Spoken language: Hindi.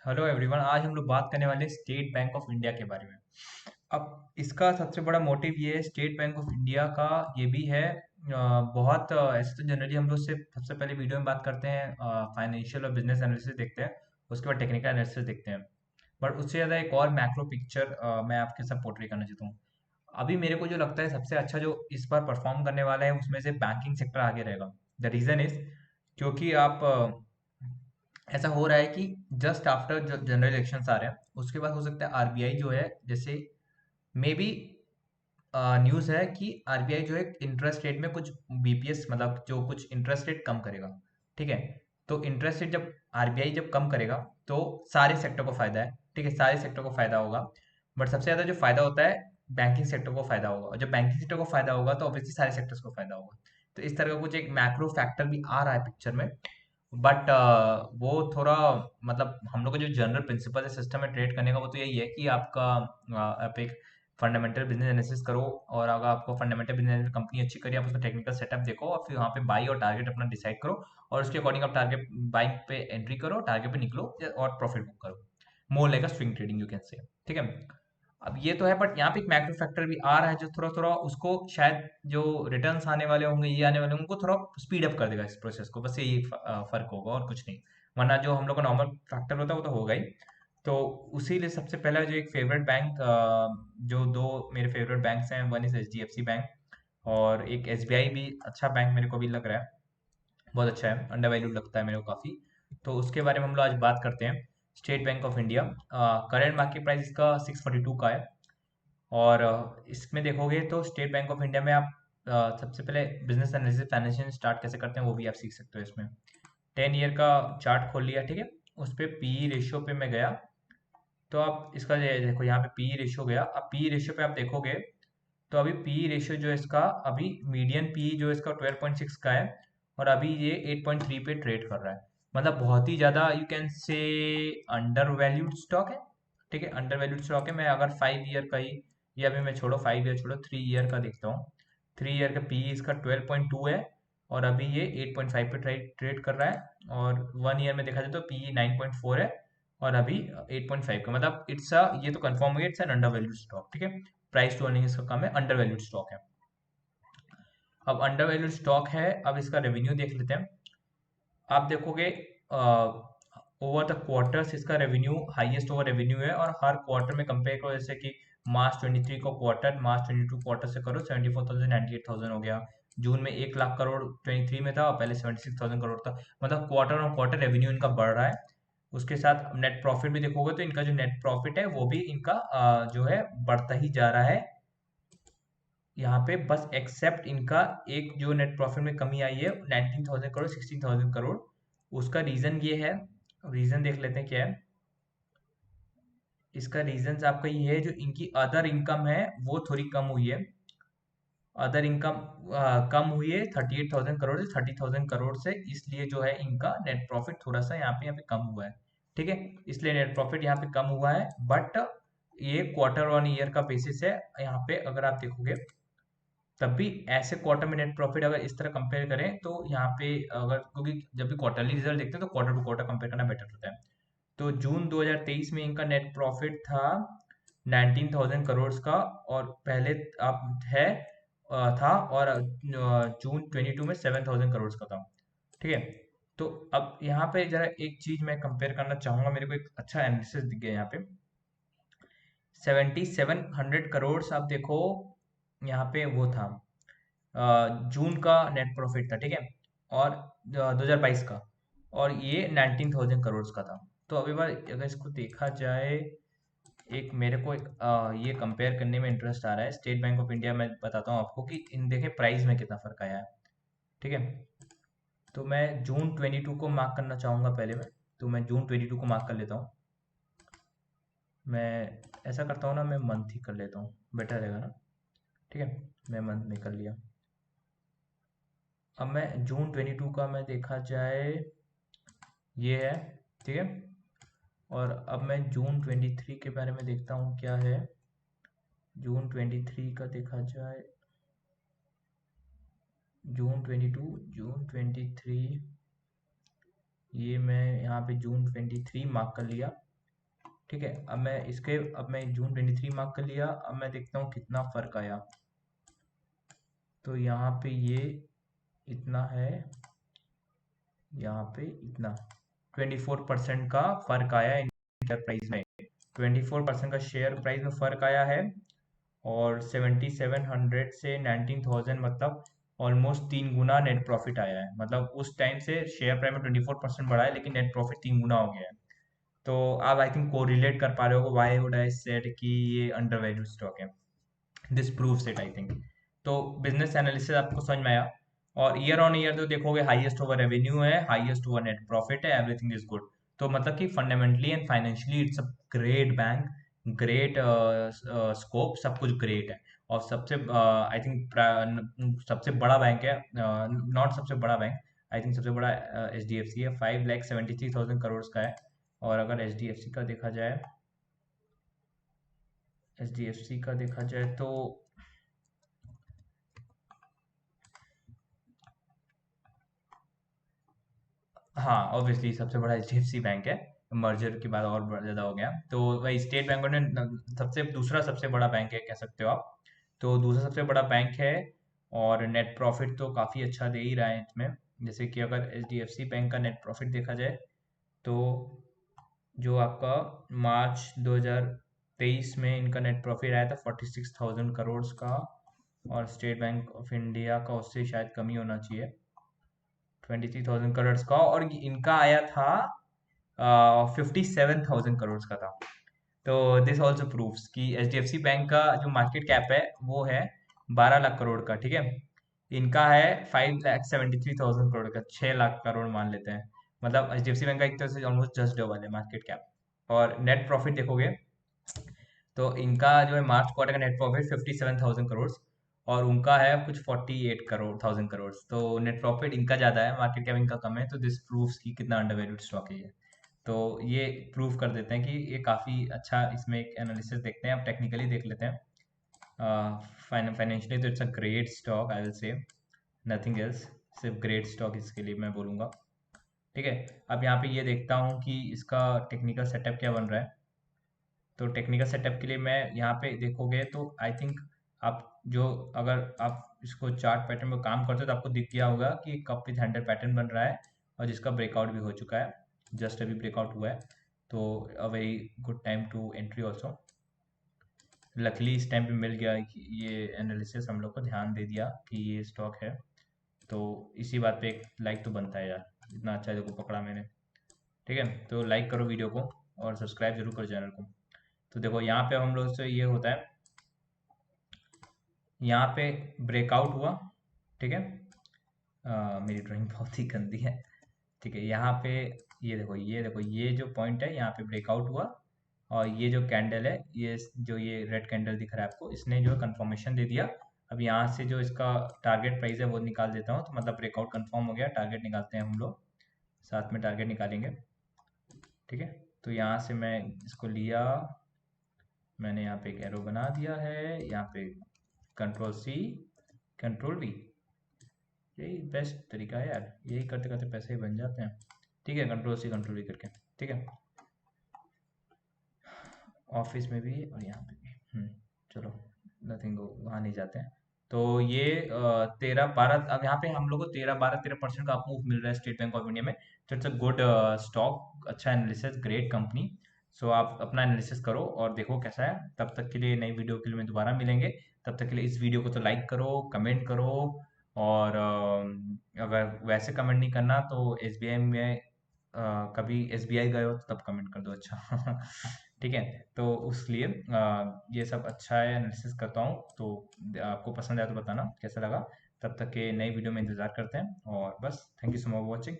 Hello everyone. आज हम लोग बात करने वाले स्टेट बैंक ऑफ इंडिया के बारे में। अब इसका सबसे बड़ा मोटिव ये है स्टेट बैंक ऑफ इंडिया का, ये भी है बहुत ऐसे तो जनरली हम लोग से सबसे पहले वीडियो में बात करते हैं, फाइनेंशियल और बिजनेस एनालिसिस देखते हैं, उसके बाद टेक्निकल एनालिसिस देखते हैं। बट उससे ज़्यादा एक और मैक्रो पिक्चर मैं आपके साथ पोर्ट्रे करना चाहता हूँ। अभी मेरे को जो लगता है सबसे अच्छा जो इस बार परफॉर्म करने वाला है उसमें से बैंकिंग सेक्टर आगे रहेगा। द रीज़न इज क्योंकि आप ऐसा हो रहा है कि जस्ट आफ्टर जो जनरल इलेक्शंस आ रहे हैं उसके बाद हो सकता है आरबीआई जो है, जैसे मे बी न्यूज़ है कि आरबीआई जो है इंटरेस्ट रेट में कुछ बीपीएस, मतलब जो कुछ इंटरेस्ट रेट कम करेगा। ठीक है। तो इंटरेस्ट रेट जब आरबीआई जब कम करेगा तो सारे सेक्टर को फायदा है। ठीक है, सारे सेक्टर को फायदा होगा। बट सबसे ज्यादा जो फायदा होता है बैंकिंग सेक्टर को फायदा होगा, और जब बैंकिंग सेक्टर को फायदा होगा तो ऑब्वियसली सारे सेक्टर्स को फायदा होगा। तो इस तरह का कुछ एक मैक्रो फैक्टर भी आ रहा है पिक्चर में। बट वो थोड़ा, मतलब हम लोग का जो जनरल प्रिंसिपल है सिस्टम में ट्रेड करने का, वो तो यही है कि आपका आप एक फंडामेंटल बिजनेस एनालिसिस करो, और अगर आपको फंडामेंटल बिजनेस कंपनी अच्छी करी, आप उसका टेक्निकल सेटअप देखो और फिर वहाँ पे बाई और टारगेट अपना डिसाइड करो, और उसके अकॉर्डिंग आप टारगेट बाइंग पे एंट्री करो, टारगेट पे निकलो और प्रॉफिट बुक करो। More like a swing trading you can say. ठीक है। अब ये तो है, बट यहाँ पे एक मैक्रो फैक्टर भी आ रहा है जो थोड़ा थोड़ा उसको शायद जो रिटर्न्स आने वाले होंगे, ये आने वाले होंगे, उनको थोड़ा स्पीड अप कर देगा इस प्रोसेस को। बस यही फर्क होगा और कुछ नहीं। वरना जो हम लोग का नॉर्मल फैक्टर होता है वो तो होगा ही। तो उसी लिए सबसे पहला जो एक फेवरेट बैंक, जो दो मेरे फेवरेट बैंक्स हैं, वन इज एचडीएफसी बैंक और एक एसबीआई भी अच्छा बैंक मेरे को भी लग रहा है। बहुत अच्छा है, अंडर वैल्यू लगता है मेरे को काफ़ी। तो उसके बारे में हम लोग आज बात करते हैं। State bank of India, current market price इसका 642 का है। और इसमें देखोगे तो स्टेट बैंक ऑफ इंडिया में आप सबसे पहले बिजनेस एनालिसिस फाइनेंशियल स्टार्ट कैसे करते हैं वो भी आप सीख सकते हो इसमें। 10 ईयर का चार्ट खोल लिया, ठीक है। उस पर पी रेशियो पे मैं गया, तो आप इसका ये देखो, यहाँ पे पी रेशियो गया। अब पी रेशियो पे आप देखोगे तो अभी पी रेशियो जो है इसका, अभी मीडियन पी जो है इसका 12.6 का है, और अभी ये 8.3 पे ट्रेड कर रहा है। मतलब बहुत ही ज़्यादा you can say under valued stock है। ठीक है, अंडर वैल्यूड स्टॉक है। मैं अगर 5 ईयर का ही, या अभी मैं छोड़ो 5 ईयर छोड़ो, 3 ईयर का देखता हूँ। 3 ईयर का पी इसका 12.2 है, और अभी ये 8.5 पे ट्रेड कर रहा है। और 1 ईयर में देखा जाए तो पी 9.4 है, और अभी 8.5 का, मतलब इट्स अ, ये तो कंफर्म हो गया it's an under valued stock. ठीक है, प्राइस टू अर्निंग इसका कम है, अंडर वैल्यूड स्टॉक है। अब अंडर वैल्यूड स्टॉक है, अब इसका रेवेन्यू देख लेते हैं। आप देखोगे ओवर द क्वार्टर्स इसका रेवेन्यू हाईएस्ट ओवर रेवेन्यू है, और हर क्वार्टर में कंपेयर करो, जैसे कि मार्च 23 को क्वार्टर, मार्च 22 क्वार्टर से करो, 74,000 98,000 हो गया। जून में 1 लाख करोड़ 23 में था, और पहले 76,000 करोड़ था। मतलब क्वार्टर ऑन क्वार्टर रेवेन्यू इनका बढ़ रहा है। उसके साथ नेट प्रॉफिट भी देखोगे तो इनका जो नेट प्रॉफिट है वो भी इनका जो है बढ़ता ही जा रहा है यहाँ पे। बस एक्सेप्ट इनका एक जो नेट प्रॉफिट में कमी आई है 19,000 करोड़ 16,000 करोड़। उसका रीजन ये है, रीजन देख लेते हैं क्या है इसका। रीजन आपका ये है, जो इनकी अदर इनकम है वो थोड़ी कम हुई है। अदर इनकम कम हुई है 38,000 करोड़ से 30,000 करोड़ से, इसलिए जो है इनका नेट प्रॉफिट थोड़ा सा यहाँ पे कम हुआ है। ठीक है, इसलिए नेट प्रॉफिट यहाँ पे कम हुआ है। बट ये क्वार्टर ऑन ईयर का बेसिस है। यहाँ पे अगर आप देखोगे तब भी ऐसे क्वार्टर में नेट प्रॉफिट अगर इस तरह कंपेयर करें तो यहाँ पे, अगर क्योंकि जब भी क्वार्टरली रिजल्ट देखते हैं तो क्वार्टर टू क्वार्टर कंपेयर करना बेटर होता है। तो जून 2023 में इनका नेट प्रॉफिट था 19,000 करोड़ का, और पहले अब है था, और जून 22 में 7,000 करोड़ का था। ठीक है। तो अब यहाँ पे जरा एक चीज मैं कंपेयर करना चाहूंगा, मेरे को एक अच्छा एनालिसिस दिख गया यहाँ पे। 7,700 करोड़ आप देखो, यहाँ पे वो था जून का नेट प्रॉफिट था। ठीक है, और 2022 का, और ये 19,000 करोड़ का था। तो अभी बार अगर इसको देखा जाए, एक मेरे को एक ये कंपेयर करने में इंटरेस्ट आ रहा है। स्टेट बैंक ऑफ इंडिया, मैं बताता हूँ आपको कि इन देखें प्राइस में कितना फर्क आया है। ठीक है, तो मैं जून 22 को मार्क करना चाहूँगा पहले मैं। तो मैं जून 22 को मार्क कर लेता हूँ। मैं ऐसा करता हूँ ना, मैं मंथ ही कर लेता हूँ, बेटर रहेगा ना। ठीक है, मैं मंथ में कर लिया। अब मैं जून 22 का मैं देखा जाए, ये है। ठीक है, और अब मैं जून 23 के बारे में देखता हूँ क्या है। जून 23 का देखा जाए, जून 22, जून 23, ये मैं यहाँ पे जून 23 मार्क कर लिया। ठीक है, अब मैं जून 23 मार्क कर लिया। अब मैं देखता हूँ कितना फर्क आया। तो यहाँ पे ये इतना है, यहाँ पे इतना 24% का फर्क आया इन शेयर प्राइस में। 24% का शेयर प्राइस में फर्क आया है। और 7700 से 19,000, मतलब ऑलमोस्ट 3 गुना नेट प्रॉफिट आया है। मतलब उस टाइम से शेयर प्राइस में 24% बढ़ा है, लेकिन नेट प्रॉफिट 3 गुना हो गया है। तो आप आई थिंक कोरिलेट कर पा रहे हो, व्हाई वुड आई सेड कि ये अंडर वैल्यू स्टॉक है। This proves it I think. तो बिजनेस एनालिसिस आपको समझ में आया। और ईयर ऑन ईयर तो देखोगे, हाईएस्ट ओवर रेवेन्यू है, हाईएस्ट ओवर नेट प्रॉफिट है, एवरीथिंग इज गुड। तो मतलब कि fundamentally and financially it's a great bank, great scope, सब कुछ ग्रेट है। और सबसे आई थिंक सबसे बड़ा बैंक है, नॉट सबसे बड़ा बैंक, आई थिंक सबसे बड़ा एच डी एफ सी है, 5,73,000 करोड़ का है। और अगर एच डी एफ सी का देखा जाए, एच डी एफ सी का देखा जाए तो हाँ, ऑब्वियसली सबसे बड़ा एचडीएफसी बैंक है। मर्जर के बाद और ज्यादा हो गया, तो वही स्टेट बैंक ने सबसे दूसरा सबसे बड़ा बैंक है कह सकते हो आप। तो दूसरा सबसे बड़ा बैंक है। और नेट प्रॉफिट तो काफी अच्छा दे ही रहा है इसमें। जैसे कि अगर एचडीएफसी बैंक का नेट प्रॉफिट देखा जाए, तो जो आपका मार्च 2023 में इनका नेट प्रॉफिट आया था 46,000 करोड़ का। और स्टेट बैंक ऑफ इंडिया का उससे शायद कम ही होना चाहिए, 23,000 करोड़ का। और इनका आया था 57,000 करोड़ का था। तो दिस ऑल्सो प्रूव्स कि H D F C bank का जो मार्केट कैप है वो है 12 लाख करोड़ का, ठीक है। इनका है 5,73,000 करोड़ का, 6 लाख करोड़ मान लेते हैं। मतलब H D F C bank का एक तरह से ऑलमोस्ट जस्ट डबल है मार्केट कैप। और नेट प्रॉफिट देखोगे, तो इनका जो है मार्च क्वार्टर का नेट प्रॉफिट 57,000 करोड़, और उनका है कुछ 48,000 करोड़। तो नेट प्रॉफिट इनका ज़्यादा है, मार्केट कैप इनका कम है। तो दिस प्रूव्स कि कितना अंडर वैल्यूड स्टॉक है ये। तो ये प्रूव कर देते हैं कि ये काफ़ी अच्छा। इसमें एक एनालिसिस देखते हैं, अब टेक्निकली देख लेते हैं। फाइनेंशियली तो it's a great stock, I will say nothing else, सिर्फ ग्रेट स्टॉक इसके लिए मैं बोलूँगा। ठीक है, अब यहाँ पे ये देखता हूँ कि इसका टेक्निकल सेटअप क्या बन रहा है। तो टेक्निकल सेटअप के लिए मैं यहाँ पे देखोगे तो आई थिंक आप जो, अगर आप इसको चार्ट पैटर्न में काम करते हो तो आपको दिख गया होगा कि कप विथ हैंडल पैटर्न बन रहा है, और जिसका ब्रेकआउट भी हो चुका है, जस्ट अभी ब्रेकआउट हुआ है। तो a very good time to entry also. Luckily इस टाइम पे मिल गया कि ये एनालिसिस हम लोग को ध्यान दे दिया कि ये स्टॉक है। तो इसी बात पे एक लाइक तो बनता है यार, इतना अच्छा देखो पकड़ा मैंने। ठीक है, तो लाइक करो वीडियो को और सब्सक्राइब जरूर करो चैनल को। तो देखो यहाँ पे हम लोग से ये होता है, यहाँ पे ब्रेकआउट हुआ, ठीक है। मेरी ड्राइंग बहुत ही गंदी है। ठीक है, यहाँ पे ये देखो ये जो पॉइंट है यहाँ पे ब्रेकआउट हुआ। और ये जो कैंडल है, ये जो ये रेड कैंडल दिख रहा है आपको, इसने जो है कंफर्मेशन दे दिया। अब यहाँ से जो इसका टारगेट प्राइस है वो निकाल देता हूँ, तो मतलब ब्रेकआउट कंफर्म हो गया। टारगेट निकालते हैं हम लोग, साथ में टारगेट निकालेंगे। ठीक है, तो यहाँ से मैं इसको लिया, मैंने यहाँ पे एक एरो बना दिया है, यहाँ पे कंट्रोल सी, कंट्रोल वी, यही बेस्ट तरीका है यार, यही करते करते पैसे ही बन जाते हैं। ठीक है, कंट्रोल सी कंट्रोल वी करके, ठीक है। ऑफिस में भी और यहाँ पे भी, चलो नथिंग, वहाँ नहीं जाते हैं। तो ये 13-12, अब यहाँ पे हम लोग को 13-12-13% का अप मूव मिल रहा है स्टेट बैंक ऑफ इंडिया में। तो इट्स अ गुड स्टॉक, अच्छा एनालिसिस, ग्रेट कंपनी। सो आप अपना एनालिसिस करो और देखो कैसा है। तब तक के लिए नई वीडियो के लिए मैं दोबारा मिलेंगे। तब तक के लिए इस वीडियो को तो लाइक करो, कमेंट करो। और अगर वैसे कमेंट नहीं करना तो एसबीआई में कभी एसबीआई गए हो तो तब कमेंट कर दो, अच्छा। ठीक है, तो उस लिए ये सब अच्छा है, एनालिसिस करता हूँ। तो आपको पसंद आया तो बताना कैसा लगा। तब तक के नई वीडियो में इंतज़ार करते हैं, और बस thank you so much for watching.